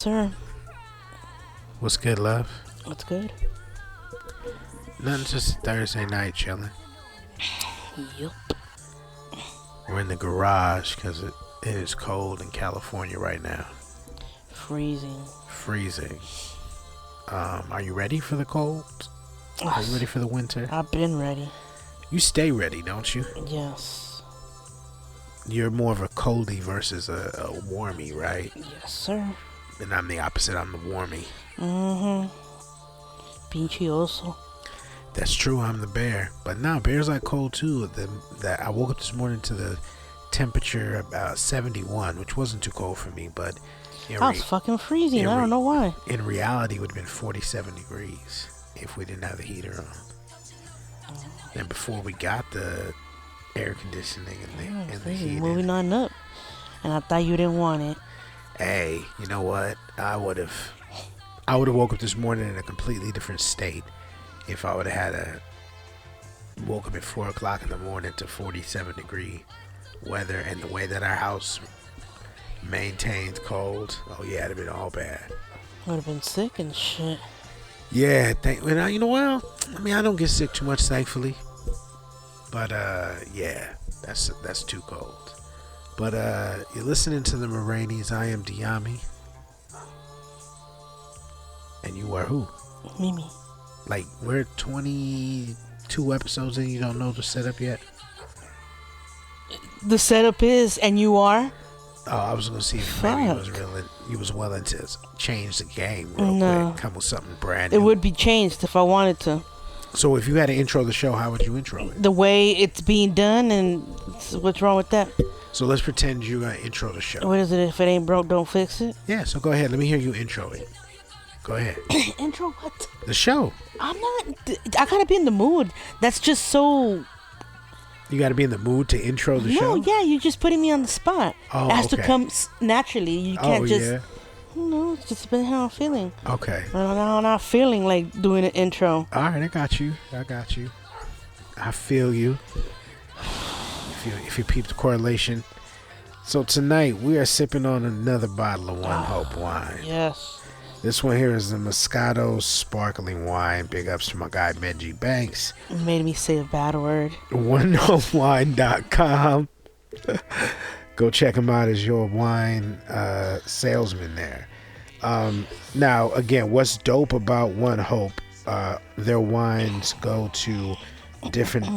Sir, What's good, love? what's good? Nothing, just a Thursday night chilling. Yup. We're in the garage because it is cold in California right now. Freezing. Freezing. Are you ready for the cold? Are you ready for the winter? I've been ready. You stay ready, don't you? Yes. You're more of a coldie versus a warmie, right? Yes, sir. And I'm the opposite. I'm the warmie. Mm-hmm. Pinchy oso. That's true. I'm the bear. But no, bears like cold too. That I woke up this morning to the temperature about 71, which wasn't too cold for me, but I was fucking freezing. I don't know why. In reality, it would have been 47 degrees if we didn't have the heater on. And before we got the air conditioning and the heater. Moving on up. And I thought you didn't want it. Hey, you know what? I would have woke up this morning in a completely different state if I would have had woke up at 4 o'clock in the morning to 47 degree weather, and the way that our house maintains cold. Oh yeah, it'd have been all bad. Would have been sick and shit. Yeah, you know what? I mean, I don't get sick too much, thankfully. But yeah, that's too cold. But you're listening to the Moragnes. I am Diami. And you are who? Mimi. Like, we're 22 episodes and you don't know the setup yet? The setup is, and you are? Oh, I was going to see if maybe you was willing to change the game real quick. Come with something brand new. It would be changed if I wanted to. So if you had to intro the show, how would you intro it? The way it's being done, and what's wrong with that? So let's pretend you're going to intro the show. What is it? If it ain't broke, don't fix it? Yeah, so go ahead. Let me hear you intro it. Go ahead. Intro what? The show. I gotta be in the mood. That's just so... You gotta be in the mood to intro the show? No, yeah, you're just putting me on the spot. Oh, it has okay. to come naturally. You can't just... Yeah. No, it's just been how I'm feeling. Okay. I'm not feeling like doing an intro. All right, I got you. I feel you. If you peep the correlation. So tonight we are sipping on another bottle of One Hope wine. Yes. This one here is the Moscato sparkling wine. Big ups to my guy Benji Banks. It made me say a bad word. OneHopeWine.com. Go check him out as your wine salesman there. Now, again, what's dope about One Hope, their wines go to different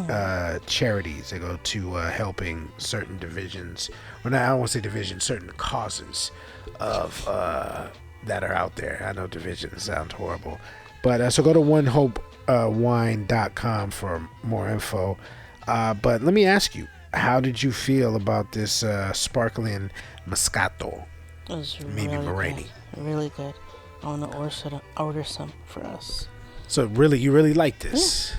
charities. They go to helping certain divisions, or not, I don't want to say divisions, certain causes of that are out there. I know divisions sound horrible, but so go to OneHopeWine.com for more info. But let me ask you, how did you feel about this sparkling Moscato? It was Maybe Moragne. Really good. I want to order some for us. So you really like this? Yeah.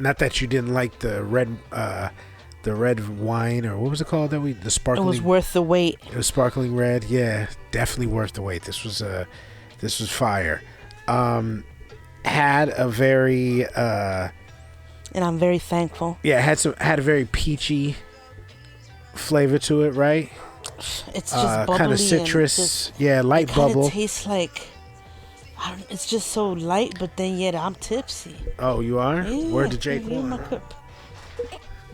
Not that you didn't like the red wine, or what was it called the sparkling? It was worth the wait. It was sparkling red. Yeah, definitely worth the wait. This was fire. Had a very and I'm very thankful. Yeah, had a very peachy flavor to it, right? It's just bubbly, kind of citrus. Light bubble. It tastes like, it's just so light, but then yet I'm tipsy. Oh, you are? Yeah, Word to Jake give me Warren. my cup.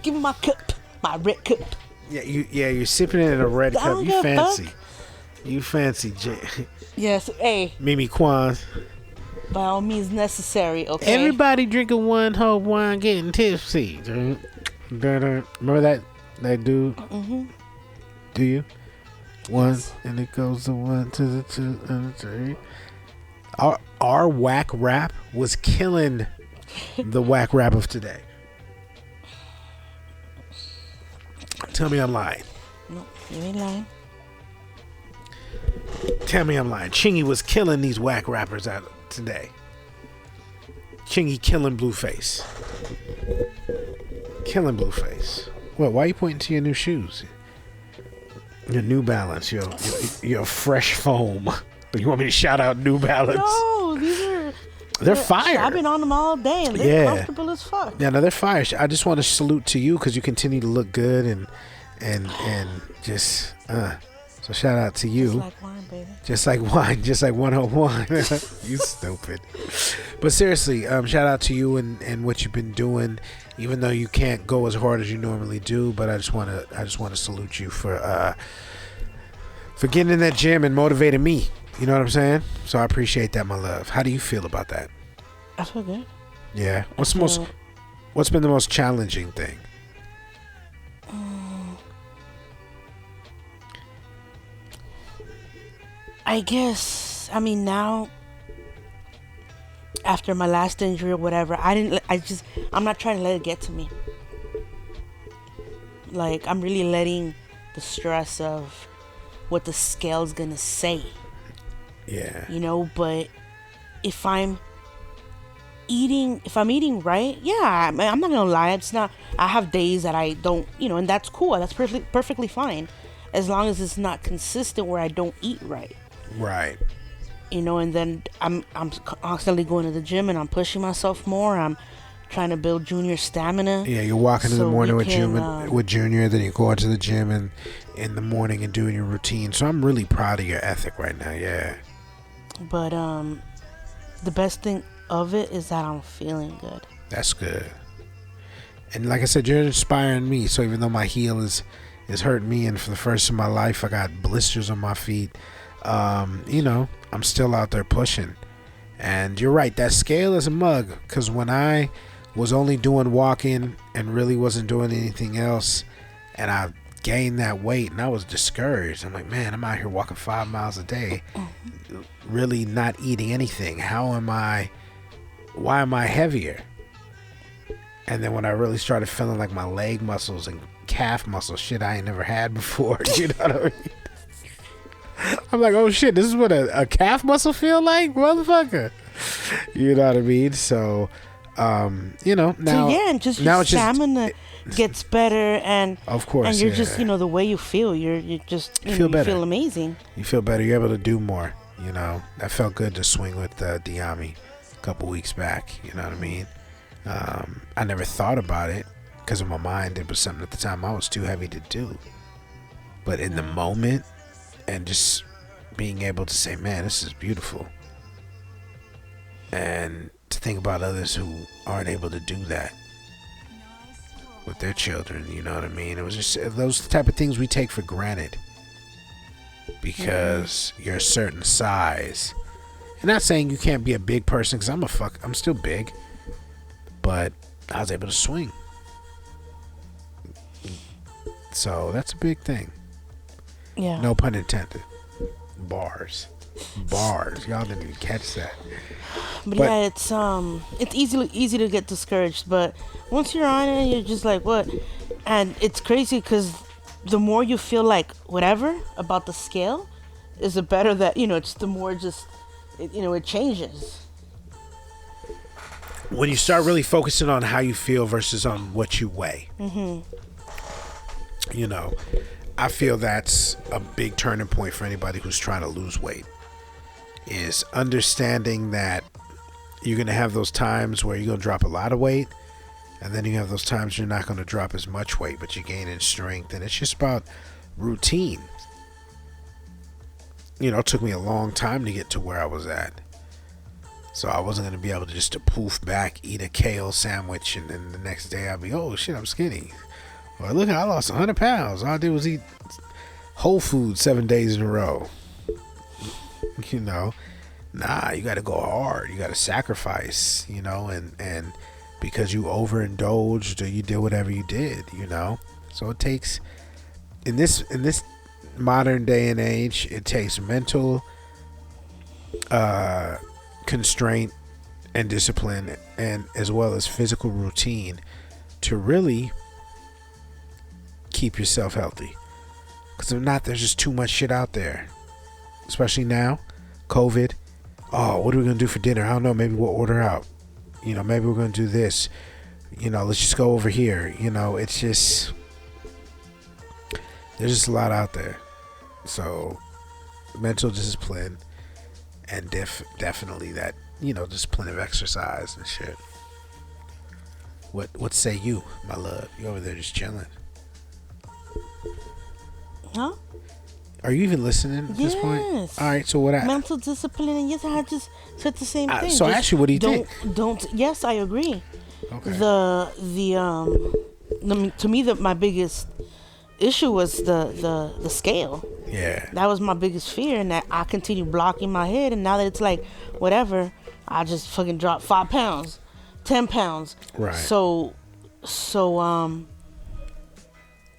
Give me my cup, my red cup. Yeah, you're sipping it in a red cup. You fancy. You fancy, Jake. Yes, hey. Mimi Kwan. By all means necessary, okay? Everybody drinking One Hope wine, getting tipsy. Remember that dude? Mm-hmm. Do you? One, and it goes to 1 to the 2 and the 3. Our whack rap was killing the whack rap of today. Tell me I'm lying. No, you ain't lying. Tell me I'm lying. Chingy was killing these whack rappers out today. Chingy killing Blueface. Killing Blueface. What? Why are you pointing to your new shoes? Your New Balance. Your fresh foam. You want me to shout out New Balance? No, they're fire. I've been on them all day, and they're comfortable as fuck. Yeah, no, they're fire. I just want to salute to you because you continue to look good and just So shout out to Just you. like wine, baby. Just like wine, just like 101. You stupid. But seriously, shout out to you and what you've been doing. Even though you can't go as hard as you normally do, but I just want to salute you for getting in that gym and motivating me. You know what I'm saying? So I appreciate that, my love. How do you feel about that? I feel good. Yeah. What's been the most challenging thing? I guess, I mean, now, after my last injury or whatever, I'm not trying to let it get to me. Like, I'm really letting the stress of what the scale's gonna say. Yeah. You know, but if I'm eating right, yeah, I'm not gonna lie. I have days that I don't, and that's cool. That's perfectly fine. As long as it's not consistent where I don't eat right. Right. And then I'm constantly going to the gym and I'm pushing myself more. I'm trying to build Junior stamina. Yeah, you're walking in the morning with Junior, then you go into the gym and in the morning and doing your routine. So I'm really proud of your ethic right now. Yeah. But the best thing of it is that I'm feeling good. That's good. And like I said, you're inspiring me. So even though my heel is hurting me, and for the first in my life I got blisters on my feet, I'm still out there pushing. And you're right, that scale is a mug, because when I was only doing walking and really wasn't doing anything else, and I gained that weight and I was discouraged. I'm like, man, I'm out here walking 5 miles a day, really not eating anything. Why am I heavier? And then when I really started feeling like my leg muscles and calf muscles, shit I ain't never had before, you know what I mean? I'm like, oh shit, this is what a calf muscle feel like, motherfucker. You know what I mean? So, now. So yeah, and just your stamina gets better, and of course, and you're just the way you feel, you just feel better. You feel amazing. You feel better. You're able to do more. That felt good to swing with Diami a couple weeks back. You know what I mean? I never thought about it because in my mind it was something at the time I was too heavy to do. But in the moment, and just being able to say, man, this is beautiful. And to think about others who aren't able to do that with their children, you know what I mean? It was just those type of things we take for granted because you're a certain size. And not saying you can't be a big person, because I'm still big, but I was able to swing. So that's a big thing. Yeah. No pun intended. Bars. Y'all didn't even catch that. But yeah, it's easy to get discouraged. But once you're on it, you're just like, what? And it's crazy because the more you feel like whatever about the scale, is the better that it's the more just it changes. When you start really focusing on how you feel versus on what you weigh. I feel that's a big turning point for anybody who's trying to lose weight, is understanding that you're going to have those times where you're going to drop a lot of weight, and then you have those times you're not going to drop as much weight, but you're gaining strength, and it's just about routine. It took me a long time to get to where I was at, so I wasn't going to be able to just to poof back, eat a kale sandwich, and then the next day I'd be, oh shit, I'm skinny. Or look, I lost 100 pounds. All I did was eat Whole Foods 7 days in a row. Nah, you got to go hard. You got to sacrifice, and because you overindulged or you did whatever you did, So it takes, in this modern day and age, it takes mental constraint and discipline, and as well as physical routine to really keep yourself healthy. Because if not, there's just too much shit out there, especially now, COVID. Oh, what are we gonna do for dinner? I don't know. Maybe we'll order out. Maybe we're gonna do this. Let's just go over here. It's just, there's just a lot out there. So mental discipline and definitely that discipline of exercise and shit. What say you, my love? You over there just chilling? Huh? Are you even listening at this point? Yes. All right. So what? Mental discipline, and yes, I just said the same thing. So Just actually, what do you think? Don't. Yes, I agree. Okay. To me, my biggest issue was the scale. Yeah. That was my biggest fear, and that I continue blocking my head. And now that it's like whatever, I just fucking dropped 5 pounds, 10 pounds. Right. So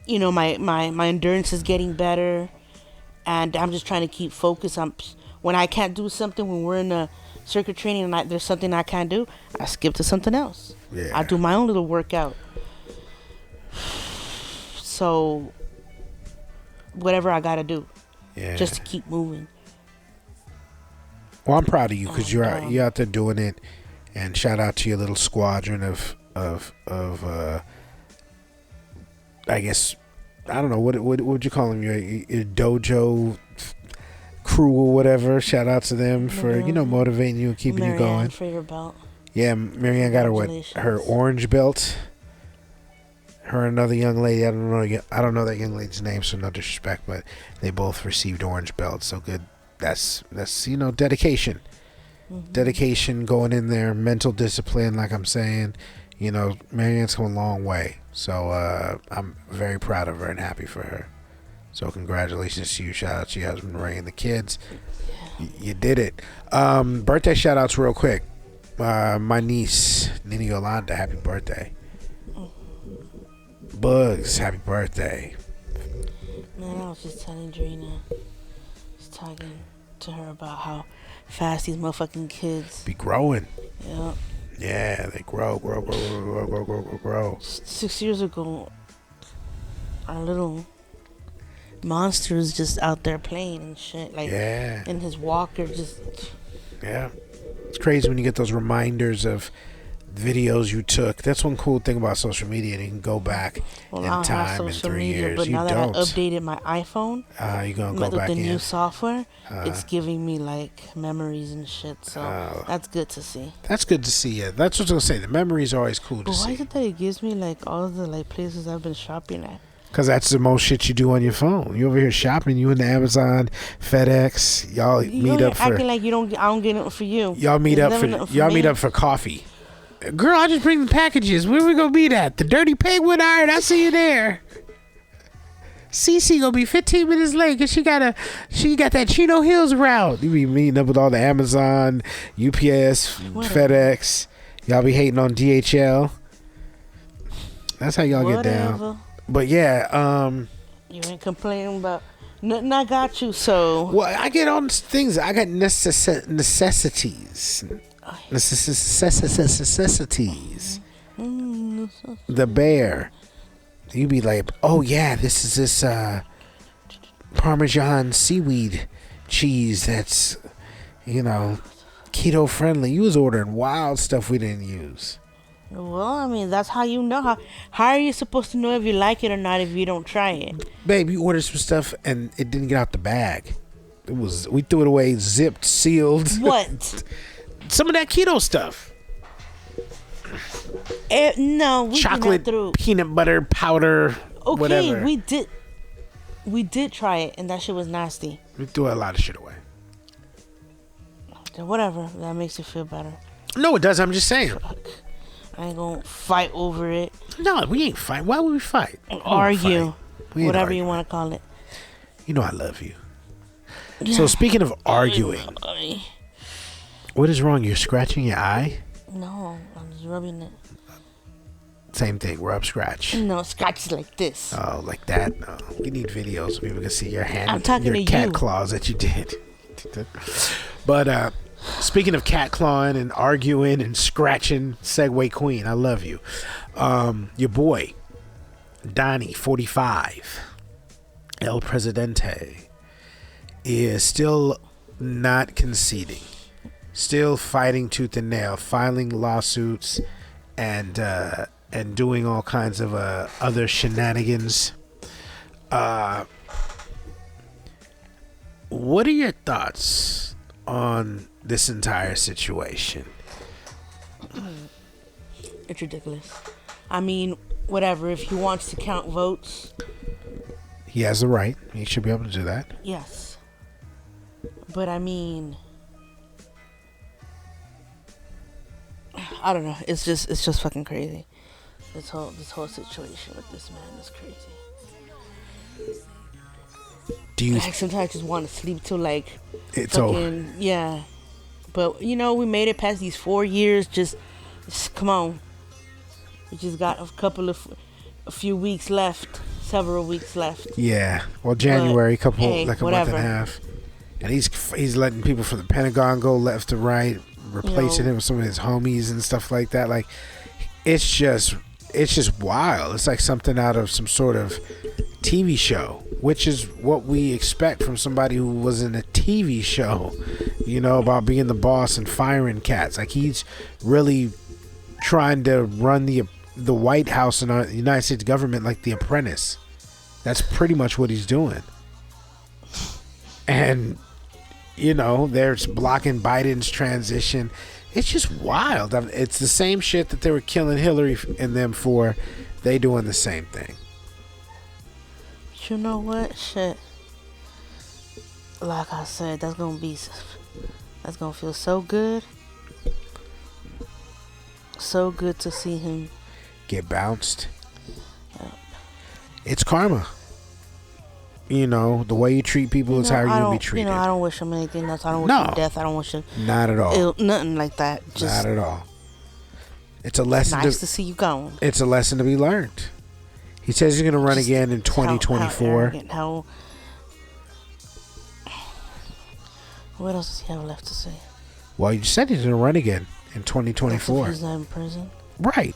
you know, my endurance is getting better, and I'm just trying to keep focused. When I can't do something, when we're in a circuit training and there's something I can't do, I skip to something else. Yeah. I do my own little workout. So whatever I gotta do, just to keep moving. Well, I'm proud of you because you're out there doing it, and shout out to your little squadron of I guess, I don't know what would you call them, your dojo crew or whatever. Shout out to them for motivating you and keeping you going. For your belt. Yeah, Marianne got her orange belt. Her and another young lady, I don't know that young lady's name, so no disrespect, but they both received orange belts. So good. That's dedication. Mm-hmm. Dedication, going in there, mental discipline, like I'm saying. Marianne's come a long way. So I'm very proud of her and happy for her. So congratulations to you. Shout out to your husband Ray and the kids. You did it. Birthday shout outs real quick. My niece Nini Yolanda, happy birthday. Bugs, happy birthday. Man, I was just telling Drina, just talking to her about how fast these motherfucking kids be growing. Yeah. Yeah, they grow. 6 years ago, our little monster was just out there playing and shit. Like, in his walker, just. Yeah. It's crazy when you get those reminders of videos you took. That's one cool thing about social media. You can go back in time in 3 years. But now that I updated my iPhone, you're going to go back with the in. new software, it's giving me like memories and shit. So that's good to see. That's good to see. Yeah, that's what I was going to say. The memories are always cool to see. But why is it that it gives me like all the like places I've been shopping at? Because that's the most shit you do on your phone. You over here shopping. You in the Amazon, FedEx. Y'all meet up for. Acting like I don't get it for you. Y'all meet up for coffee. Girl, I just bring the packages. Where we gonna meet at? The Dirty Penguin Iron. I'll see you there. Cece gonna be 15 minutes late because she got that Chino Hills route. You be meeting up with all the Amazon, UPS, FedEx. Y'all be hating on DHL. That's how y'all get down. But yeah, you ain't complaining about nothing. I got you. So well, I get on things. I got necessities. Necessities. The bear. You be like, oh yeah, this is this Parmesan seaweed cheese that's keto friendly. You was ordering wild stuff we didn't use. Well, I mean, that's how you know. How are you supposed to know if you like it or not if you don't try it? Babe, you ordered some stuff and it didn't get out the bag. We threw it away, zipped, sealed. What? Some of that keto stuff. No, we chocolate, did not peanut butter powder, whatever. We did try it, and that shit was nasty. We threw a lot of shit away. Whatever, that makes you feel better. No, it does. I'm just saying. I ain't gonna fight over it. No, we ain't fight. Why would we fight? Argue, whatever you want to call it. You know I love you. So speaking of arguing, what is wrong? You're scratching your eye? No, I'm just rubbing it. Same thing. Rub, scratch. No, scratch like this. Oh, like that? No. We need videos so people can see your hand. I'm talking to you. Your cat claws that you did. But speaking of cat clawing and arguing and scratching, segue queen, I love you. Your boy, Donnie, 45, El Presidente, is still not conceding. Still fighting tooth and nail, filing lawsuits and doing all kinds of other shenanigans. What are your thoughts on this entire situation? It's ridiculous. I mean, whatever. If he wants to count votes, He has the right. He should be able to do that. Yes. But I mean, I don't know. It's just fucking crazy. This whole situation with this man is crazy. Do you? Like, sometimes I just want to sleep till like It's fucking over. yeah. But we made it past these 4 years. Just come on. We just got a few weeks left. Several weeks left. Yeah. Well, January, but, a month and a half, and he's letting people from the Pentagon go left to right, replacing him with some of his homies and stuff like that. Like, it's just wild. It's like something out of some sort of TV show, which is what we expect from somebody who was in a TV show, about being the boss and firing cats. Like, he's really trying to run the White House in the United States government like The Apprentice. That's pretty much what he's doing. And, there's blocking Biden's transition. It's just wild. It's the same shit that they were killing Hillary and them for. They doing the same thing. You know what? Shit. Like I said, that's gonna feel so good. So good to see him get bounced. Yep. It's karma. The way you treat people is how you'll be treated. I don't wish him anything else. I don't wish him death. I don't wish him not at all. Nothing like that. Just not at all. It's a lesson. Nice to see you going. It's a lesson to be learned. He says he's going to run again in 2024. What else does he have left to say? Well, you said he's going to run again in 2024. He's not in prison. Right.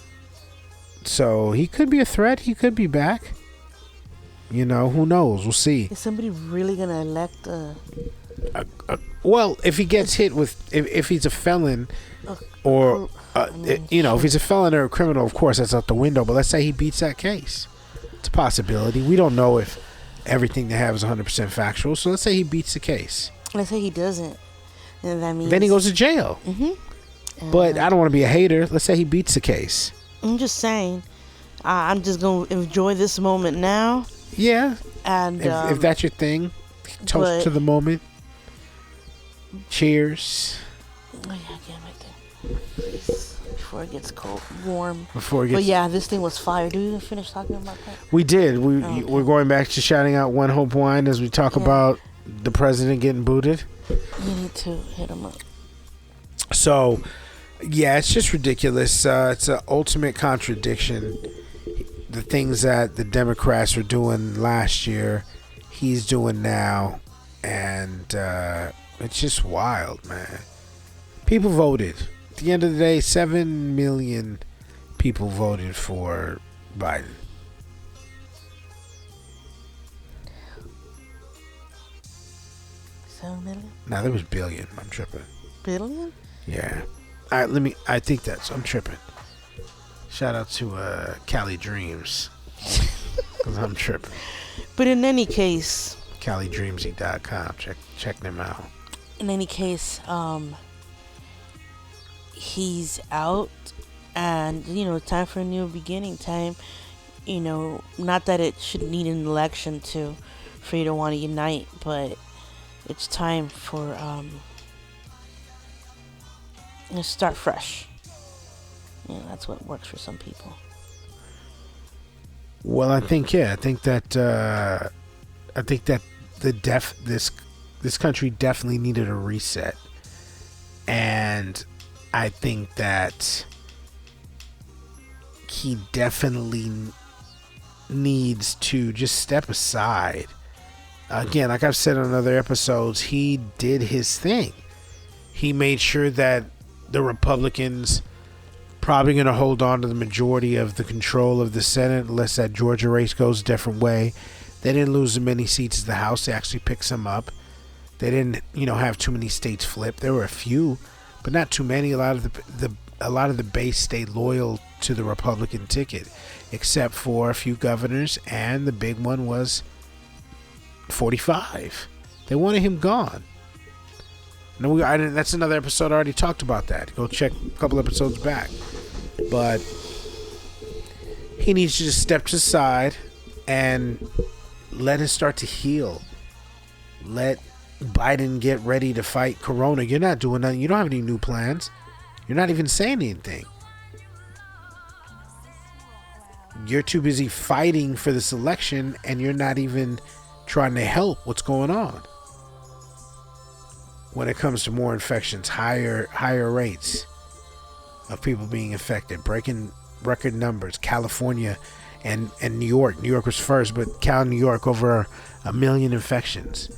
So he could be a threat. He could be back. Who knows? We'll see. Is somebody really going to elect well, if he gets hit with... If he's a felon or... if he's a felon or a criminal, of course, that's out the window. But let's say he beats that case. It's a possibility. We don't know if everything they have is 100% factual. So let's say he beats the case. Let's say he doesn't. And that means... Then he goes to jail. Mm-hmm. But I don't want to be a hater. Let's say he beats the case. I'm just saying. I'm just going to enjoy this moment now. Yeah. And if that's your thing, toast to the moment. Cheers. Oh, yeah, get right there. Please. Before it gets warm. But yeah, this thing was fire. Did we even finish talking about that? We did. We're going back to shouting out One Hope Wine as we talk about the president getting booted. You need to hit him up. So, yeah, it's just ridiculous. It's an ultimate contradiction. The things that the Democrats were doing last year, he's doing now. And it's just wild, man. People voted. At the end of the day, 7 million people voted for Biden. $7 million? Nah, there was billion. I'm tripping. Billion? Yeah. All right, I think I'm tripping. Shout out to Cali Dreams. Because I'm tripping. But in any case... CaliDreamsy.com. Check them out. In any case, he's out. And, time for a new beginning. Time, not that it should need an election for you to want to unite. But it's time for... start fresh. That's what works for some people. Well, I think that this country definitely needed a reset, and I think that he definitely needs to just step aside. Again, like I've said on other episodes, he did his thing. He made sure that the Republicans probably going to hold on to the majority of the control of the Senate unless that Georgia race goes a different way. They didn't lose as many seats as the House. They actually picked some up. They didn't, have too many states flip. There were a few, but not too many. A lot of the base stayed loyal to the Republican ticket, except for a few governors, and the big one was 45. They wanted him gone. No, that's another episode. I already talked about that. Go check a couple episodes back. But he needs to just step aside and let it start to heal. Let Biden get ready to fight Corona. You're not doing nothing. You don't have any new plans. You're not even saying anything. You're too busy fighting for this election, and you're not even trying to help what's going on. When it comes to more infections, higher rates of people being infected, breaking record numbers. California and New York. New York was first, but New York over 1 million infections.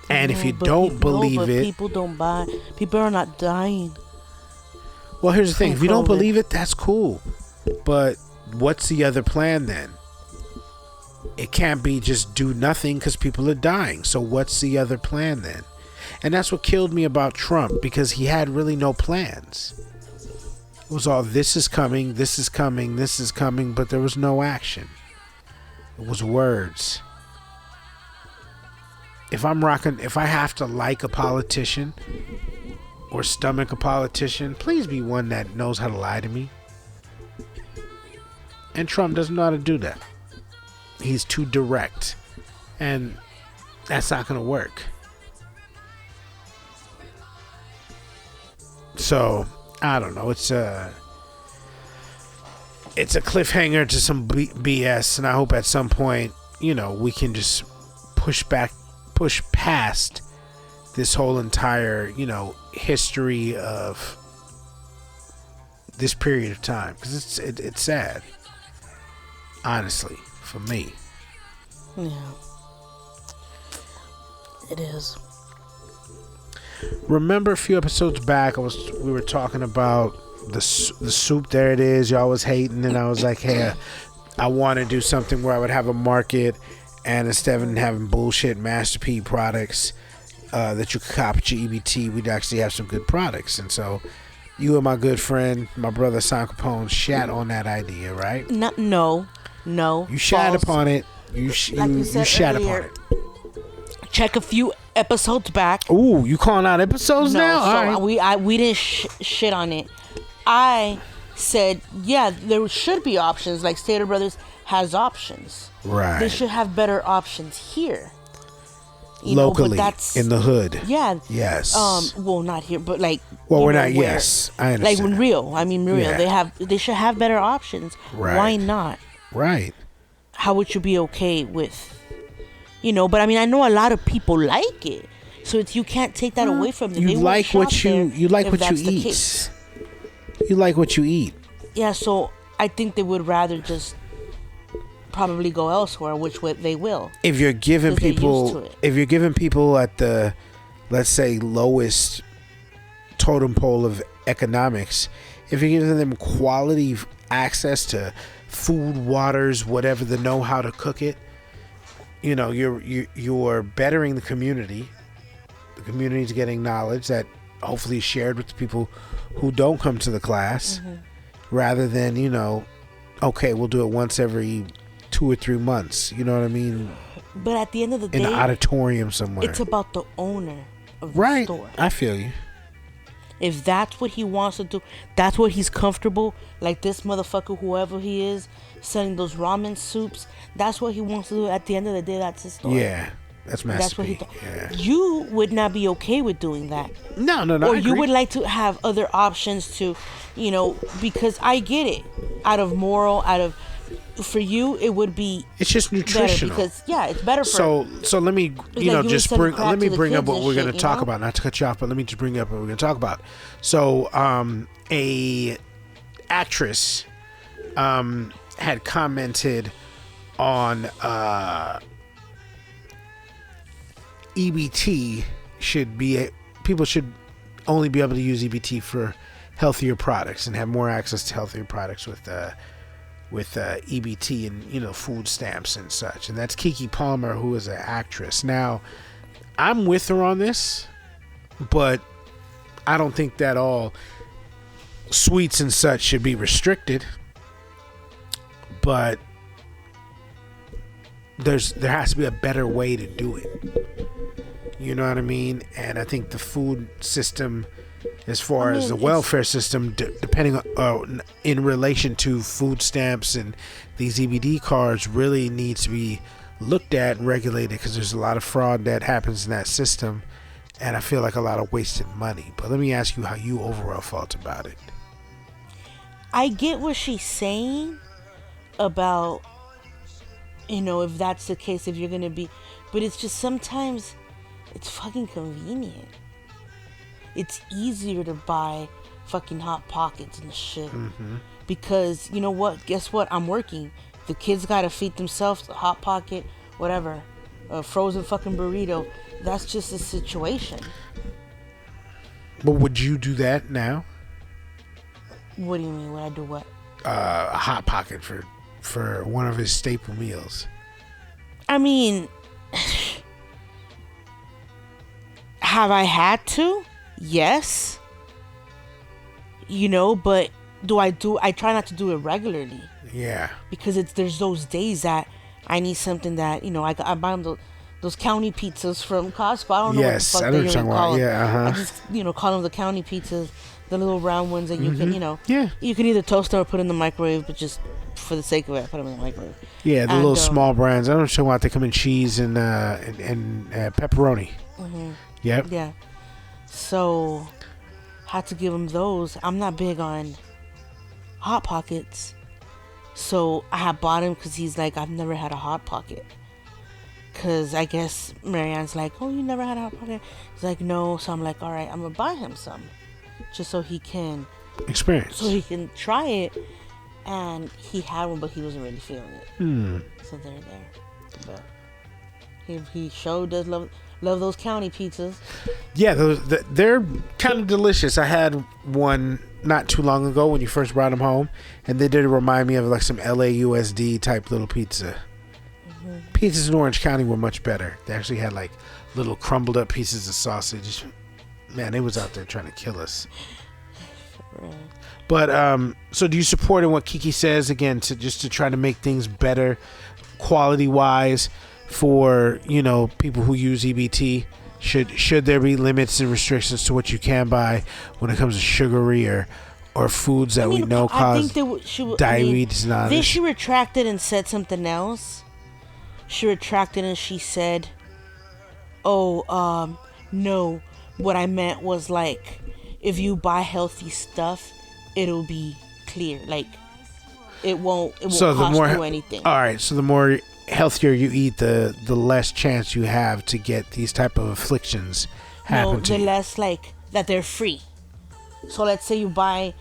And if you don't believe it, people don't buy. People are not dying. Well, here's the thing. If you don't believe it, that's cool. But what's the other plan then? It can't be just do nothing because people are dying. So what's the other plan then? And that's what killed me about Trump, because he had really no plans. It was all, this is coming, this is coming, this is coming, but there was no action. It was words. If I have to like a politician or stomach a politician, please be one that knows how to lie to me. And Trump doesn't know how to do that. He's too direct. And that's not going to work. So, I don't know. It's a cliffhanger to some BS. And I hope at some point, we can just push past this whole entire, history of this period of time, because it's sad, honestly, for me. Yeah, it is. Remember a few episodes back, we were talking about the soup. There it is. Y'all was hating, and I was like, hey, I want to do something where I would have a market, and instead of having bullshit Master P products that you could cop at your EBT, we'd actually have some good products. And so you and my good friend, my brother San Capone, shat on that idea, right? No. You shat upon it. You shat upon it. Check a few episodes back. Ooh, you calling out episodes now? So all right. we didn't shit on it. I said, yeah, there should be options. Like Stater Brothers has options. Right. They should have better options here. Locally, but in the hood. Yeah. Yes. Well, not here, but like. Well, we're not. Yes, I understand. Like in Rio. Yeah. They should have better options. Right. Why not? Right. How would you be okay with? But I mean, I know a lot of people like it, so you can't take that away from them. You like what you eat. You like what you eat. Yeah, so I think they would rather just probably go elsewhere, which way they will. If you're giving people at the, let's say, lowest totem pole of economics, if you're giving them quality access to food, waters, whatever, the know-how to cook it, you're bettering the community. The community's getting knowledge that hopefully is shared with the people who don't come to the class, rather than, okay, we'll do it once every 2 or 3 months. You know what I mean? But at the end of the day, in an auditorium somewhere. It's about the owner of the store. I feel you. If that's what he wants to do, that's what he's comfortable. Like this motherfucker, whoever he is, selling those ramen soups. That's what he wants to do. At the end of the day, that's his store. Yeah, that's Master That's what P. Yeah. You would not be okay with doing that. No. Or you would like to have other options to, because I get it. For you, it would be. It's just nutritional. Because it's better for. So let me bring up what we're going to talk about. Not to cut you off, but let me just bring up what we're going to talk about. So, a actress, had commented on EBT people should only be able to use EBT for healthier products and have more access to healthier products with EBT and food stamps and such. And that's Keke Palmer, who is an actress. Now, I'm with her on this, but I don't think that all sweets and such should be restricted. But there has to be a better way to do it. You know what I mean? And I think the food system as far as the welfare system, depending on, in relation to food stamps and these EBD cards, really needs to be looked at and regulated, because there's a lot of fraud that happens in that system, and I feel like a lot of wasted money. But let me ask you how you overall felt about it. I get what she's saying about, if that's the case, if you're gonna be, but it's just sometimes it's fucking convenient. It's easier to buy fucking Hot Pockets and shit. Because, you know what? Guess what? I'm working. The kids gotta feed themselves. A Hot Pocket, whatever. A frozen fucking burrito. That's just the situation. But would you do that now? What do you mean? Would I do what? A Hot Pocket for one of his staple meals. I mean, have I had to? Yes. But I try not to do it regularly. Yeah. Because there's those days that I need something that, I buy them those county pizzas from Costco. I don't know what the fuck they're going to call them. Yeah, I just, call them the county pizzas, the little round ones that you can, Yeah. You can either toast them or put in the microwave, but just for the sake of it, I put them in the microwave. Yeah, the little small brands. I don't know why they come in cheese and pepperoni. Yep. Yeah. So, had to give him those. I'm not big on Hot Pockets. So, I had bought him because he's like, I've never had a Hot Pocket. Because I guess Marianne's like, oh, you never had a Hot Pocket? He's like, no. So, I'm like, all right, I'm going to buy him some. Just so he can experience. So he can try it. And he had one, but he wasn't really feeling it. So, they're there. But he sure does love those county pizzas. Yeah, they're kind of delicious. I had one not too long ago when you first brought them home, and they did remind me of like some LAUSD type little pizza. Pizzas in Orange County were much better. They actually had like little crumbled up pieces of sausage. Man, they was out there trying to kill us. But so do you support in what Kiki says again, to try to make things better quality wise for people who use EBT? Should there be limits and restrictions to what you can buy when it comes to sugary or foods that we know cause diabetes and all this? Then she retracted and said something else. She retracted and she said, no, what I meant was like, if you buy healthy stuff, it'll be clear. Like, it won't cost you anything. All right, so the more healthier you eat, the less chance you have to get these type of afflictions happen to you. The less like that they're free. So let's say you buy,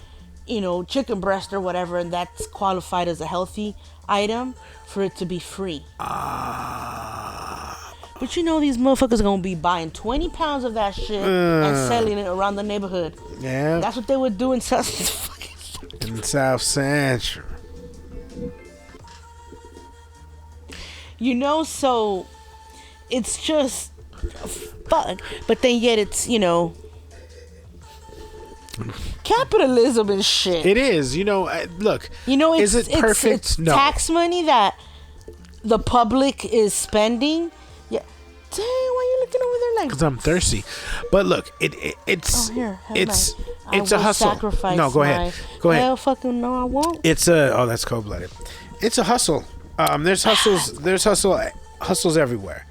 chicken breast or whatever, and that's qualified as a healthy item for it to be free. But these motherfuckers are gonna be buying 20 pounds of that shit and selling it around the neighborhood. Yeah, that's what they would do in South Central. So it's just fuck. But then yet it's, capitalism and shit. It is. Look. Is it perfect? It's no. Tax money that the public is spending. Yeah. Dang, why you looking over there like? Because I'm thirsty. But look, it's a hustle. No, go ahead. Hell fucking no, I won't. That's cold-blooded. It's a hustle. There's hustles everywhere.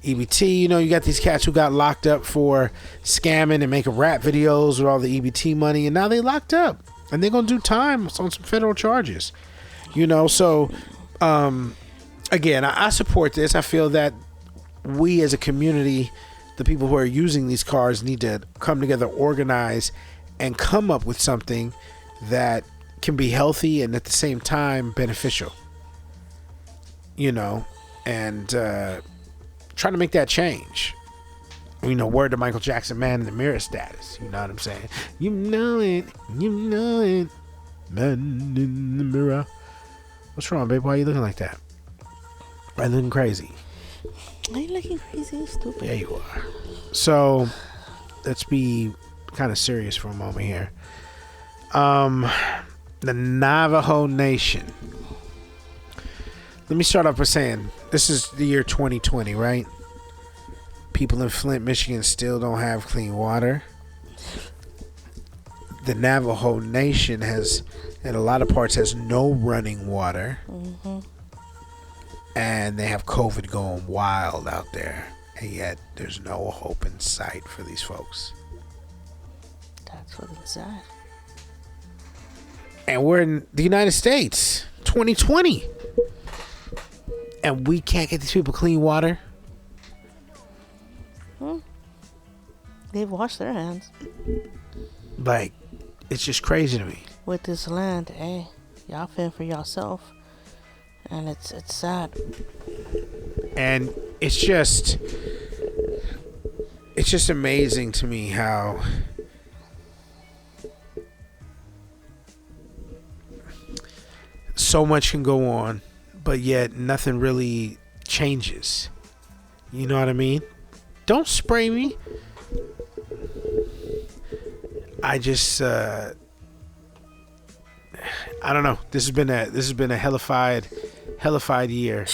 EBT, you got these cats who got locked up for scamming and making rap videos with all the EBT money, and now they locked up and they're gonna do time on some federal charges. So again, I support this. I feel that we as a community, the people who are using these cards, need to come together, organize, and come up with something that can be healthy and at the same time beneficial. And trying to make that change. Word to Michael Jackson, man in the mirror status. You know what I'm saying? You know it. Man in the mirror. What's wrong, babe? Why are you looking like that? Why are you looking crazy? I ain't looking crazy. You're stupid. Yeah, you are. So, let's be kind of serious for a moment here. The Navajo Nation. Let me start off by saying this is the year 2020, right? People in Flint, Michigan still don't have clean water. the Navajo Nation has, in a lot of parts, has no running water. Mm-hmm. And they have COVID going wild out there. And yet, there's no hope in sight for these folks. That's what it's at. And we're in the United States, 2020. And we can't get these people clean water. They've washed their hands. Like, it's just crazy to me. With this land, hey, y'all fend for yourself. And it's sad. And it's just amazing to me how so much can go on, but yet nothing really changes. You know what I mean? Don't spray me. I just I don't know. This has been a hellified year,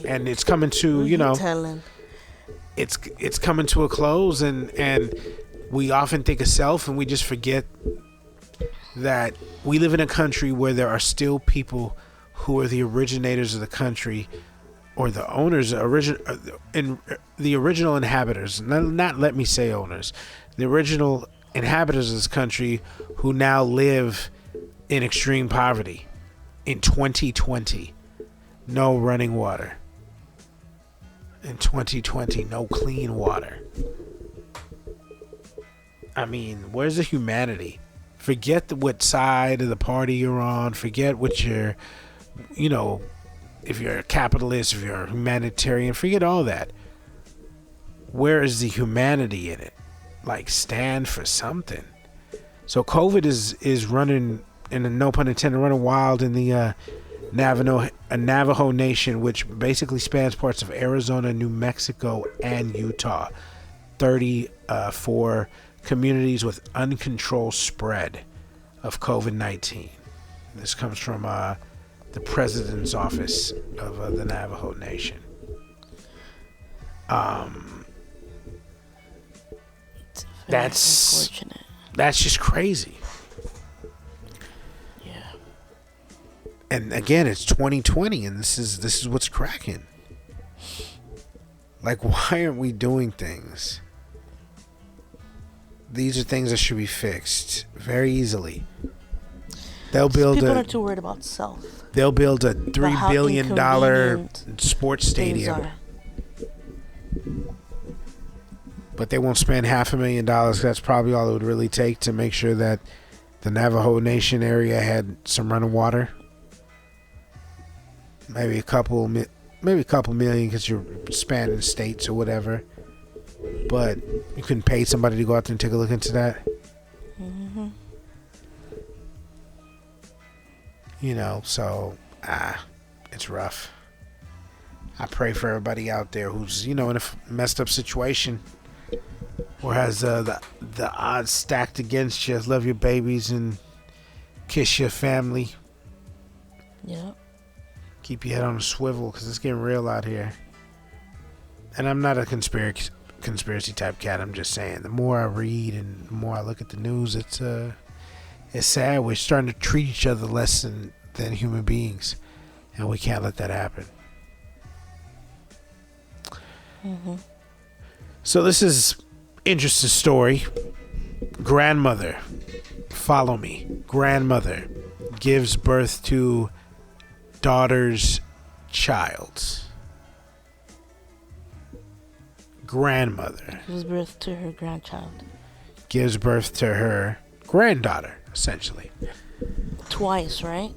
and it's coming to, you know, it's coming to a close, and we often think of self, and we just forget that we live in a country where there are still people who are the originators of the country, or the owners, the original inhabitants. Not let me say owners, the original inhabitants of this country who now live in extreme poverty in 2020. No running water. In 2020, no clean water. I mean, where's the humanity? Forget what side of the party you're on. Forget what you're, you know, if you're a capitalist, if you're a humanitarian, forget all that. Where is the humanity in it? Like, stand for something. So COVID is running, and no pun intended, running wild in the Navajo Nation, which basically spans parts of Arizona, New Mexico, and Utah. 34 communities with uncontrolled spread of COVID-19. This comes from the president's office of the Navajo Nation. That's unfortunate. That's just crazy. Yeah. And again, it's 2020, and this is what's cracking. Like, why aren't we doing things? These are things that should be fixed very easily. People are too worried about self. They'll build a $3 billion sports stadium, but they won't spend $500,000. That's probably all it would really take to make sure that the Navajo Nation area had some running water. Maybe a couple million because you're spanning states or whatever. But you couldn't pay somebody to go out there and take a look into that. Mm-hmm. You know, so it's rough. I pray for everybody out there who's, you know, in a messed up situation, or has the odds stacked against you. Love your babies and kiss your family. Yeah. Keep your head on a swivel, because it's getting real out here. And I'm not a conspiracy type cat. I'm just saying, the more I read and the more I look at the news, it's sad. We're starting to treat each other less than human beings, and we can't let that happen. Mm-hmm. So this is interesting story. Grandmother, follow me. Grandmother gives birth to daughter's child. Grandmother gives birth to her grandchild. Gives birth to her granddaughter, essentially. Twice, right?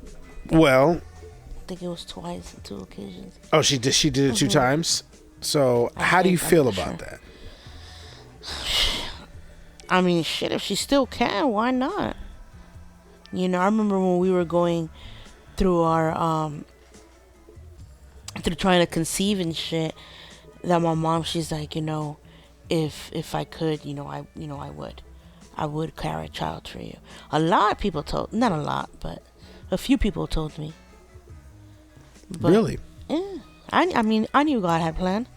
Well, I think it was twice on 2 occasions. Oh, she did it 2 times? So how do you feel about that? I mean, shit, if she still can, why not? You know, I remember when we were going through our through trying to conceive and shit, that my mom, she's like, you know, if I could, I would carry a child for you. A lot of people not a lot, but a few people told me. But, really? Yeah. I mean, I knew God had planned.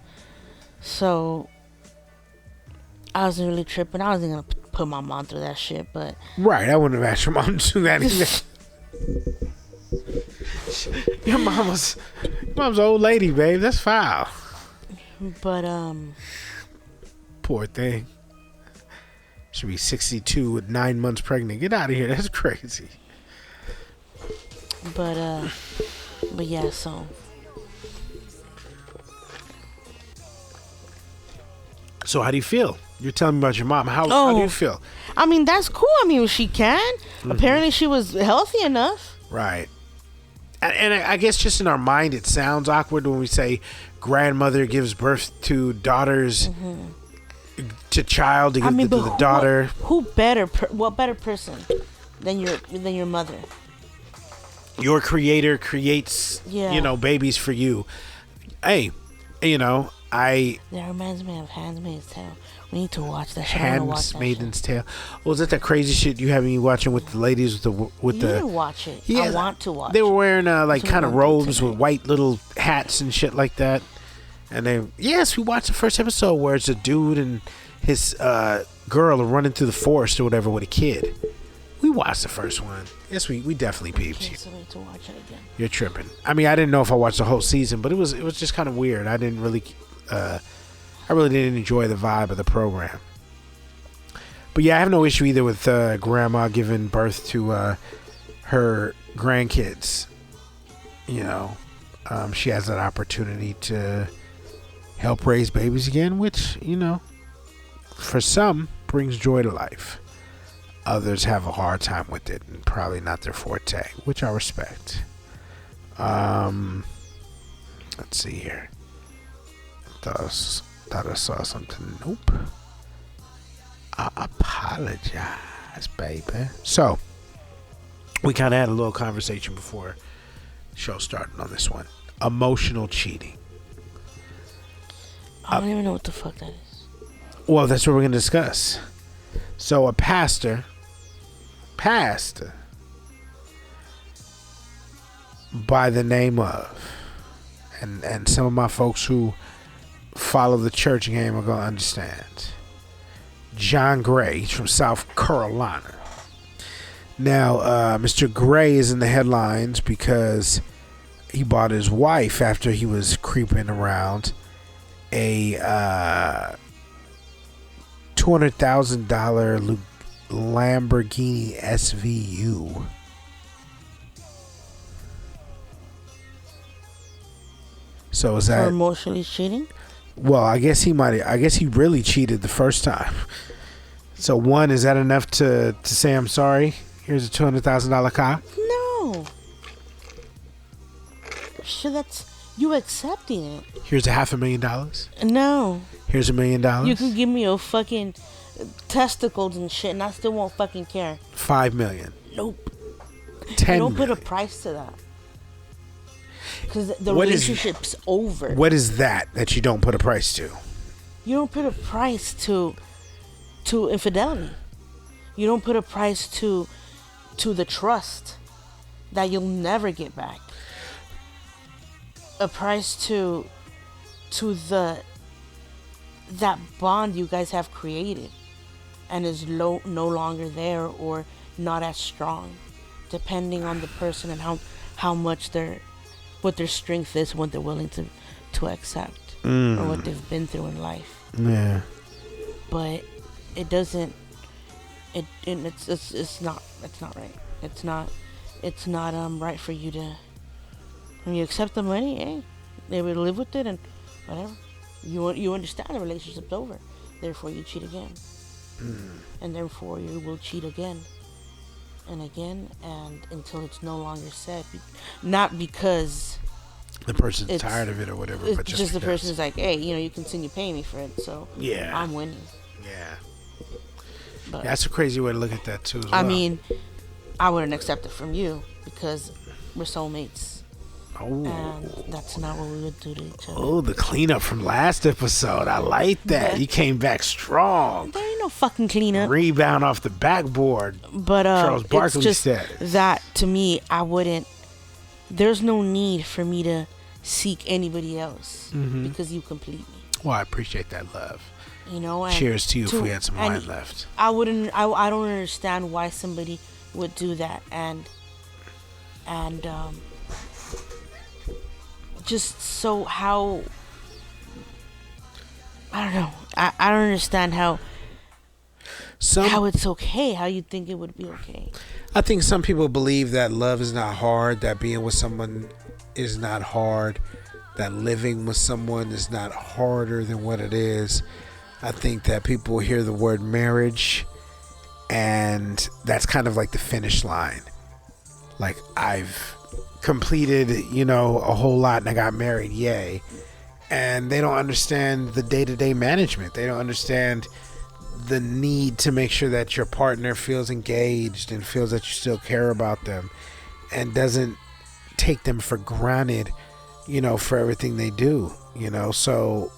So I wasn't really tripping. I wasn't going to put my mom through that shit, but Right, I wouldn't have asked your mom to do that either. Your mom's an old lady, babe. That's foul. but Poor thing. Should be 62 with 9 months pregnant. Get out of here. That's crazy. but yeah. So how do you feel? You're telling me about your mom. How do you feel? I mean, that's cool. I mean, she can. Apparently, she was healthy enough. Right. And I guess just in our mind, it sounds awkward when we say grandmother gives birth to daughters, to child to give to the daughter. What better person than your mother? Your creator creates, babies for you. Hey, that reminds me of Handmaid's Tale. We need to watch that shit. Handmaid's Tale. Was that crazy shit you having me watching with the ladies with you didn't watch it. Yeah, I want to watch. They were wearing kind of robes with white little hats and shit like that. And we watched the first episode where it's a dude and his girl are running through the forest or whatever with a kid. We watched the first one. Yes, we definitely peeped. Okay, so we need to watch it again. You're tripping. I mean, I didn't know if I watched the whole season, but it was just kind of weird. I didn't really. I really didn't enjoy the vibe of the program. But yeah, I have no issue either with grandma giving birth to her grandkids. She has that opportunity to help raise babies again, which, for some brings joy to life. Others have a hard time with it and probably not their forte, which I respect. Let's see here. Thought I saw something. Nope. I apologize, baby. So, we kind of had a little conversation before the show started on this one. Emotional cheating. I don't even know what the fuck that is. Well, that's what we're going to discuss. So, a pastor by the name of, and some of my folks who follow the church game are going to understand. John Gray, he's from South Carolina. Now, Mr. Gray is in the headlines because he bought his wife after he was creeping around a $200,000 Lamborghini SVU. So is that for emotionally cheating? Well, I guess he really cheated the first time. So one, is that enough to say I'm sorry? Here's a $200,000 car? No. Sure, that's you accepting it. Here's $500,000? No. Here's $1 million? You can give me your fucking testicles and shit and I still won't fucking care. $5 million. Nope. 10 You don't million. put a price to that. Because the relationship's over. What is that you don't put a price to? You don't put a price to infidelity. You don't put a price to the trust that you'll never get back. A price to that bond you guys have created and is no longer there or not as strong, depending on the person and how much what their strength is, what they're willing to accept, or what they've been through in life. Yeah. But it doesn't. It's not right. It's not right for you to. When you accept the money, hey, they will live with it and whatever. You understand the relationship's over, therefore you cheat again, and therefore you will cheat again and again, and until it's no longer said. Not because the person's tired of it or whatever, it's but just the person's like, hey, you continue paying me for it, so yeah, I'm winning. Yeah. But that's a crazy way to look at that too. As well. I mean, I wouldn't accept it from you because we're soulmates. Oh. And that's not what we would do to each other. Oh, the cleanup from last episode. I like that. You came back strong. There ain't no fucking cleanup. Rebound off the backboard. But Charles Barkley it's just status. That, to me, I wouldn't. There's no need for me to seek anybody else because you complete me. Well, I appreciate that love. And cheers to you if we had some wine left. I don't understand why somebody would do that, and just so how, I don't know. I don't understand how it's okay. How you think it would be okay. I think some people believe that love is not hard, that being with someone is not hard, that living with someone is not harder than what it is. I think that people hear the word marriage and that's kind of like the finish line. Like, I've completed, a whole lot and I got married, yay. And they don't understand the day-to-day management. They don't understand the need to make sure that your partner feels engaged and feels that you still care about them and doesn't take them for granted, for everything they do, so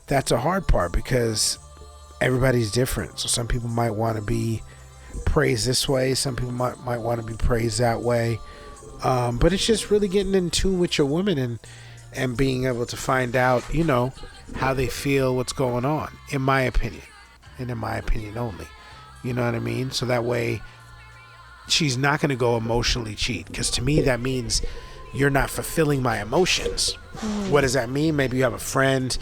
that's a hard part because everybody's different. So some people might want to be praised this way, some people might want to be praised that way, but it's just really getting in tune with your woman and being able to find out, how they feel, what's going on, in my opinion, and in my opinion only. You know what I mean? So that way she's not going to go emotionally cheat, because to me that means you're not fulfilling my emotions. What does that mean? Maybe you have a friend.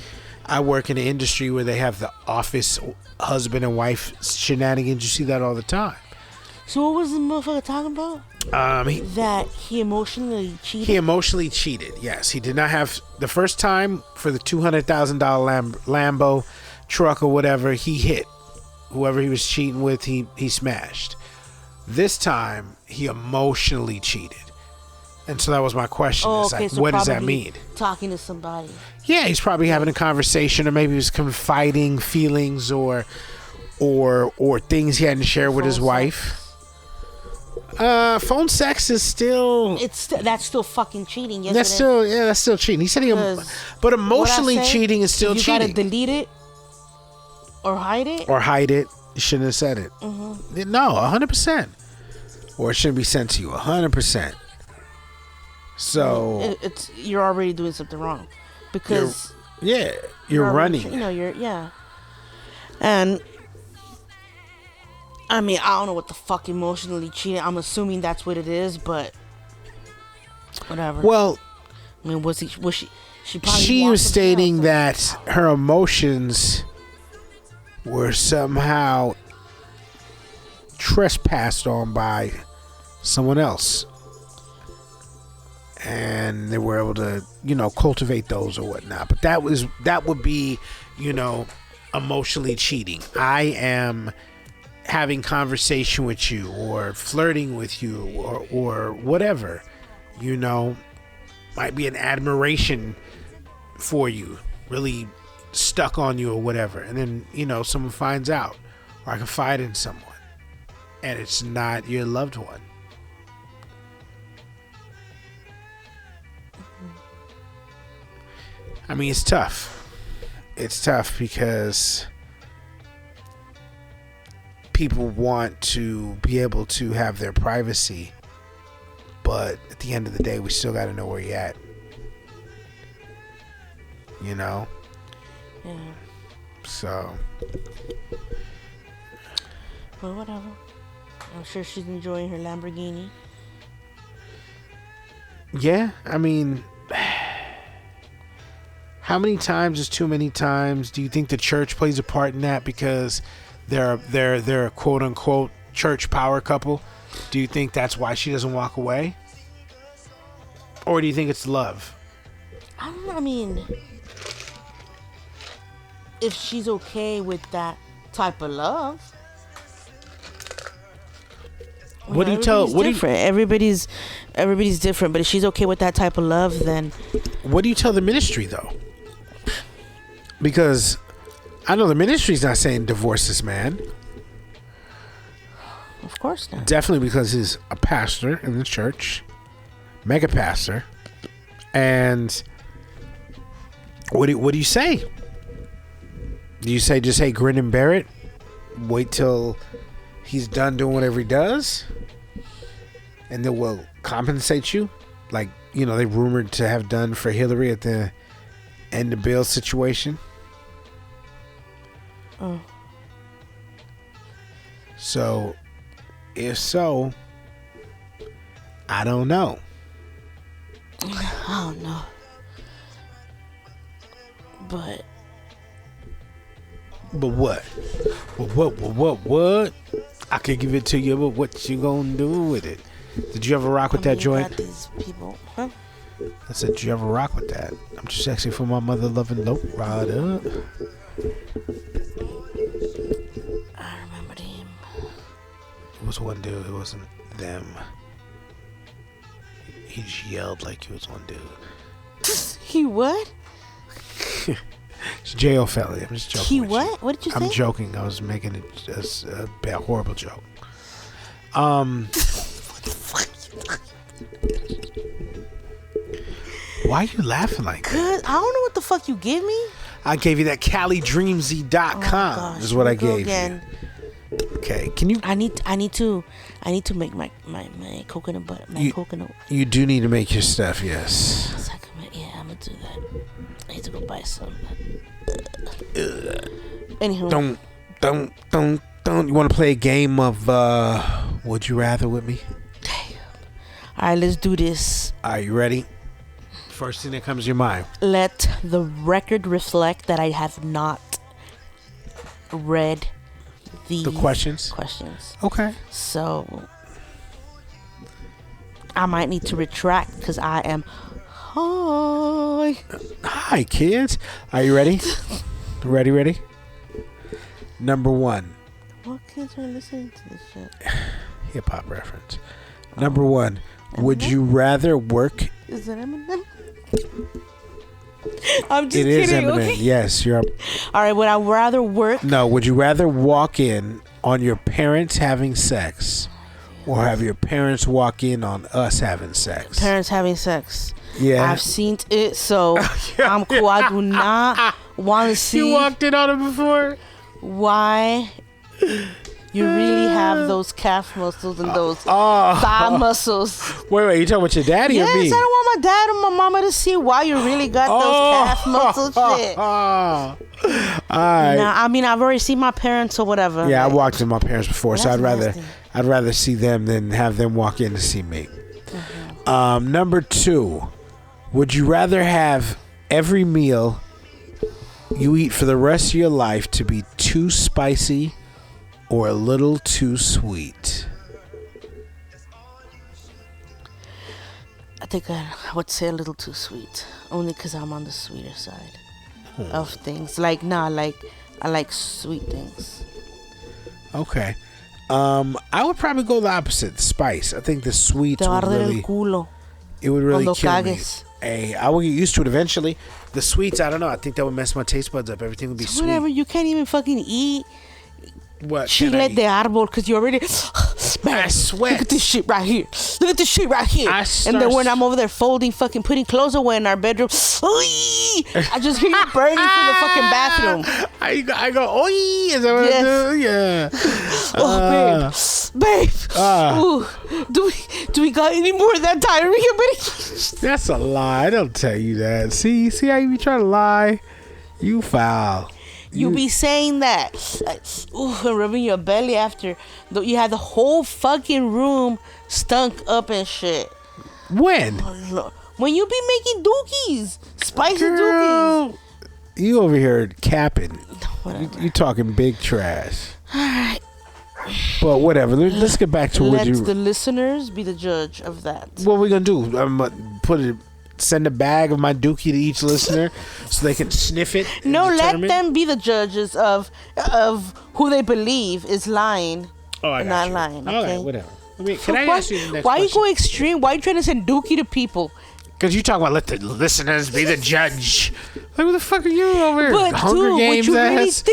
I work in an industry where they have the office husband and wife shenanigans. You see that all the time. So what was the motherfucker talking about? That he emotionally cheated? He emotionally cheated, yes. He did not have, the first time for the $200,000 Lambo truck or whatever, he hit. Whoever he was cheating with, he smashed. This time, he emotionally cheated. And so that was my question. Okay, so what does that mean? Talking to somebody. Yeah, he's probably having a conversation, or maybe he was confiding feelings or things he hadn't shared with his wife. Phone sex is still... That's still fucking cheating. Yes, that's still cheating. He said but emotionally cheating is still cheating. You gotta delete it or hide it. You shouldn't have said it. Mm-hmm. No, 100%. Or it shouldn't be sent to you 100%. So you're already doing something wrong, because you're running. And I mean, I don't know what the fuck emotionally cheating. I'm assuming that's what it is, but whatever. Well, I mean, was she? She was stating that her emotions were somehow trespassed on by someone else, and they were able to, cultivate those or whatnot. But that would be, emotionally cheating. I am having conversation with you or flirting with you or whatever, might be an admiration for you, really stuck on you or whatever. And then, someone finds out, or I confide in someone and it's not your loved one. I mean, it's tough. It's tough because people want to be able to have their privacy, but at the end of the day, we still got to know where you're at. Yeah. So. Well, whatever. I'm sure she's enjoying her Lamborghini. Yeah, I mean, how many times is too many times? Do you think the church plays a part in that because they're a quote unquote church power couple? Do you think that's why she doesn't walk away? Or do you think it's love? I don't know. I mean, if she's okay with that type of love. What do you tell? Everybody's different, but if she's okay with that type of love, then what do you tell the ministry though? Because I know the ministry's not saying divorce this man. Of course not. Definitely, because he's a pastor in the church, mega pastor. And what do you say? Do you say just, hey, grin and bear it? Wait till he's done doing whatever he does, and then we'll compensate you, like they rumored to have done for Hillary at the end of Bill's situation. So, if so, I don't know. I don't know. But what? What? I could give it to you, but what you gonna do with it? Did you ever rock with that joint? Got these people, huh? I said, did you ever rock with that? I'm too sexy for my mother loving low rider. I remember him. It was one dude. It wasn't them. He just yelled like he was one dude. He what? It's J.O. Felly. I'm just joking. He with what? You. What did you say? I'm joking. I was making it as a bad, horrible joke. Why are you laughing like that? Cause I don't know what the fuck you give me. I gave you that CaliDreamzy.com. Is what I gave you. Okay, can you? I need to make my coconut butter. Coconut. You do need to make your stuff. Yes. Yeah, I'm gonna do that. I need to go buy some. Anywho. Don't. You want to play a game of Would You Rather with me? All right, let's do this. Are you ready? First thing that comes to your mind. Let the record reflect that I have not read the questions. Okay. So I might need to retract because I am high. Hi, kids. Are you ready? Ready? Number 1. What kids are listening to this shit? Hip hop reference. Number 1. Would you rather work? Is it Eminem? I'm just kidding. It is Eminem. Okay? Yes, you're up. All right, would I rather work? No, would you rather walk in on your parents having sex or have your parents walk in on us having sex? Parents having sex. Yeah. I've seen it, so I'm cool. I do not want to see. You walked in on it before? Why you really have those calf muscles and those thigh muscles. Wait, you talking about your daddy or me? Yes, I don't want my dad or my mama to see why you really got those calf muscle shit. All right. Nah, I mean, I've already seen my parents or whatever. Yeah, I walked in my parents before, so nasty. I'd rather see them than have them walk in to see me. Mm-hmm. Number 2, would you rather have every meal you eat for the rest of your life to be too spicy or a little too sweet? I think I would say a little too sweet, only because I'm on the sweeter side of things. I like sweet things. Okay. I would probably go the opposite, spice. I think the sweets would really kill me. Hey, I will get used to it eventually. The sweets, I don't know. I think that would mess my taste buds up. Everything would be sweet. Whatever, you can't even fucking eat what chile de árbol because you already. Man, I sweat. Look at this shit right here. And then when I'm over there folding, fucking putting clothes away in our bedroom, I just hear you burning from the fucking bathroom. I go, oi! Is that what I do? Yeah. Babe. Do we got any more of that diarrhea, buddy? That's a lie. I don't tell you that. See how you be trying to lie? You foul. You be saying that, and rubbing your belly after you had the whole fucking room stunk up and shit. When? When you be making dookies, spicy dookies. You over here capping. Whatever. You talking big trash. All right. But whatever. Let's get back to Let the listeners be the judge of that. What we gonna do? Send a bag of my dookie to each listener so they can sniff it. No, let them be the judges of who they believe is lying or not lying. Okay, all right, whatever. Can I ask you the next why question? you go extreme? Why you trying to send dookie to people? Because you talking about let the listeners be the judge. Like, what the fuck are you over here? But Hunger dude, Games ass?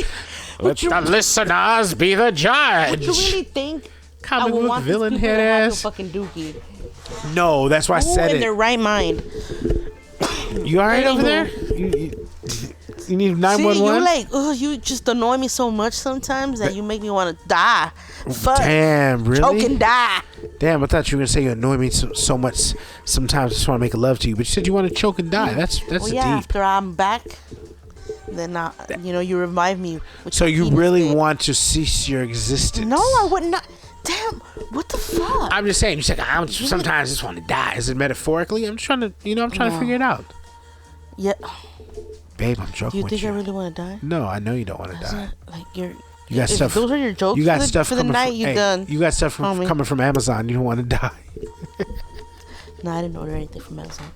Let the listeners be the judge. Would you really think comic book want villain these people head to have ass? a fucking dookie? No, that's why I said in it. their right mind. You alright over there? You need 911? See, you just annoy me so much sometimes that you make me want to die. Fuck. Damn, really? Choke and die. Damn, I thought you were gonna say you annoy me so much. Sometimes I just want to make love to you, but you said you want to choke and die. That's yeah, deep. after I'm back. then you revive me. With So your you penis really dick. want to cease your existence? No, I would not. Damn, what the fuck? I'm just saying. You said sometimes I just want to die. Is it metaphorically? I'm trying to, to figure it out. Yeah. Babe, I'm joking Do you with think you. I really want to die? No, I know you don't want to That's die. not, like you're. You got if stuff. Those are your jokes. You got for the, stuff for the coming night. from, You hey, done. You got stuff coming from Amazon. You don't want to die. No, I didn't order anything from Amazon.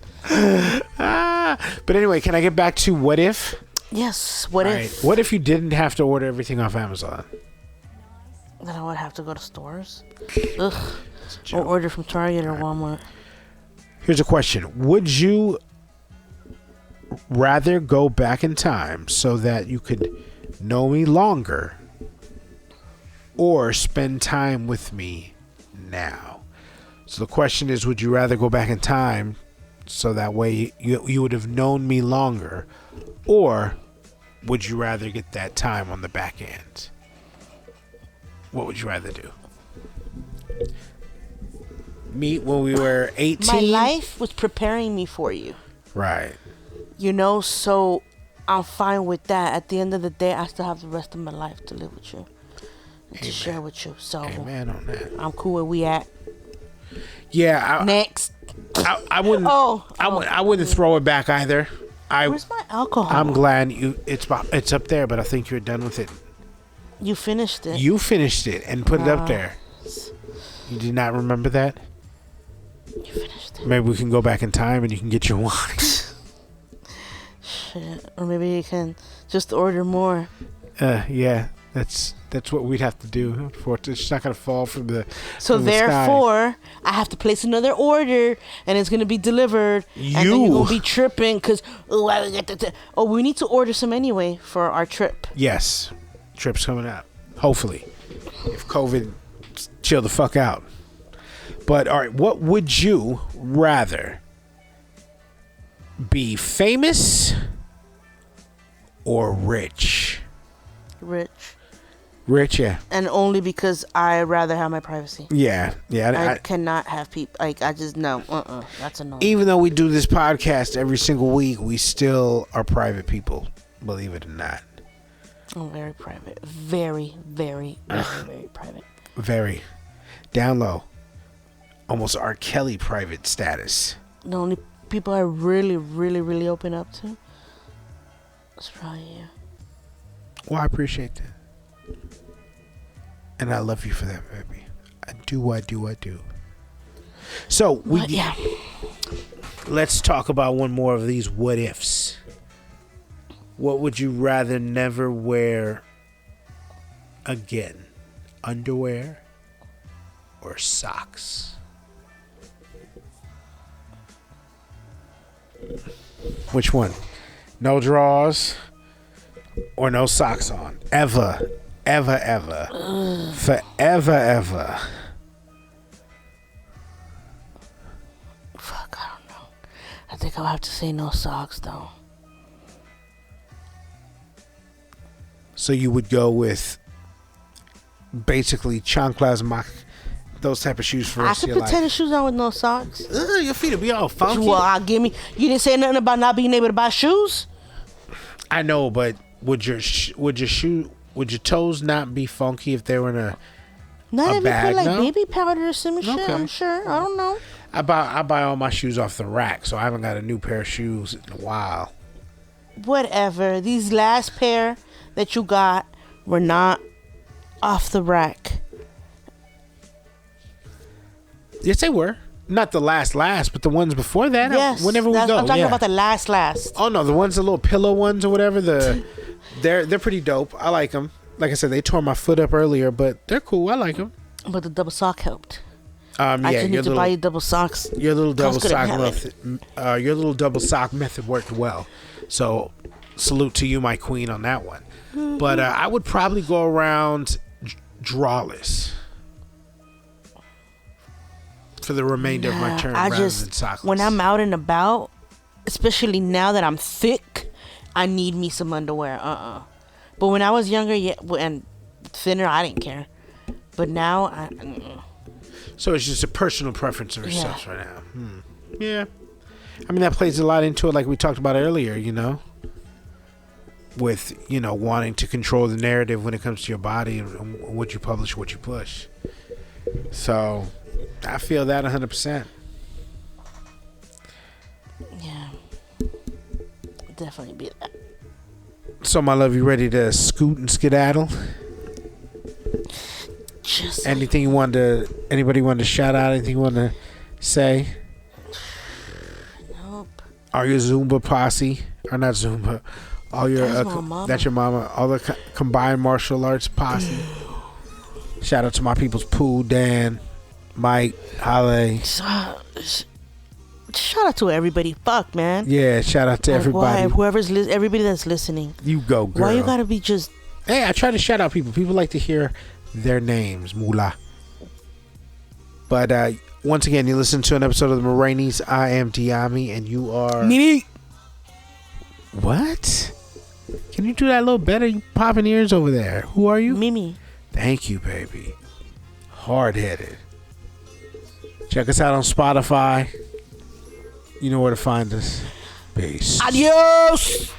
But anyway, can I get back to what if? Yes. What All if? right. What if you didn't have to order everything off Amazon? Then I would have to go to stores. Ugh. Or order from Target or Walmart. Here's a question. Would you rather go back in time so that you could know me longer, or spend time with me now? So the question is, would you rather go back in time so that way you would have known me longer, or would you rather get that time on the back end? What would you rather do? Meet when we were 18? My life was preparing me for you. Right. So I'm fine with that. At the end of the day, I still have the rest of my life to live with you. And to share with you. So Amen on that. I'm cool where we at. Yeah. Next. I wouldn't. I wouldn't throw it back either. Where's my alcohol? I'm glad it's up there, but I think you're done with it. You finished it. You finished it and put it up there. You did not remember that? You finished it. Maybe we can go back in time and you can get your wine. Shit. Or maybe you can just order more. Yeah. That's what we'd have to do. It's not gonna fall from the. So from the therefore, sky. I have to place another order, and it's gonna be delivered. And then you're gonna be tripping because we need to order some anyway for our trip. Yes, trip's coming out. Hopefully, if COVID chill the fuck out. But all right, what would you rather? Be famous or rich? Rich, yeah. And only because I rather have my privacy. Yeah. I cannot have people. Like, I just, no. That's a no. Even though we do this podcast every single week, we still are private people, believe it or not. Oh, very private. Very, very, very, very private. Very. Down low. Almost R. Kelly private status. The only people I really, really, really open up to is probably you. Well, I appreciate that. And I love you for that, baby. I do. So, let's talk about one more of these what ifs. What would you rather never wear again? Underwear or socks? Which one? No drawers or no socks on? Ever. Forever. Fuck, I don't know. I think I'll have to say no socks, though. So you would go with basically chanclas, those type of shoes for the rest of your life? I could put tennis shoes on with no socks. Your feet will be all funky. Well, you didn't say nothing about not being able to buy shoes? I know, but would your toes not be funky if they were in a Not if bag? you put like No? baby powder or some shit, Okay. I'm sure. I don't know. I buy all my shoes off the rack, so I haven't got a new pair of shoes in a while. Whatever. These last pair that you got were not off the rack. Yes, they were. Not the last, but the ones before that. Yes. Whenever we go, I'm talking about the last. Oh no, the ones, the little pillow ones or whatever. They're pretty dope. I like them. Like I said, they tore my foot up earlier, but they're cool. I like them. But the double sock helped. Yeah, I just need to buy you double socks. Your little double Costco didn't sock have method. Your little double sock method worked well. So salute to you, my queen, on that one. Mm-hmm. But I would probably go around drawless for the remainder of my term rather than sockless. When I'm out and about, especially now that I'm thick, I need me some underwear. But when I was younger, and thinner, I didn't care. But now, So it's just a personal preference of yourself right now. Yeah. I mean, that plays a lot into it, like we talked about earlier, you know? with wanting to control the narrative when it comes to your body and what you publish, what you push. So I feel that 100%. Yeah, definitely be that. So my love, you ready to scoot and skedaddle? Just anybody wanted to shout out? Anything you want to say? Nope. Are your Zumba posse, or not Zumba? All your that's your mama. All the combined martial arts posse. Shout out to my people's Pooh, Dan, Mike, Hale. Shout out to everybody. Fuck, man. Yeah, shout out to everybody. Why, everybody that's listening. You go, girl. Why you gotta be just? Hey, I try to shout out people. People like to hear their names, Mula. But once again, you listen to an episode of the Moragnes. I am Diami, and you are Mimi. What? Can you do that a little better? You popping ears over there. Who are you? Mimi. Thank you, baby. Hard-headed. Check us out on Spotify. You know where to find us. Peace. Adios.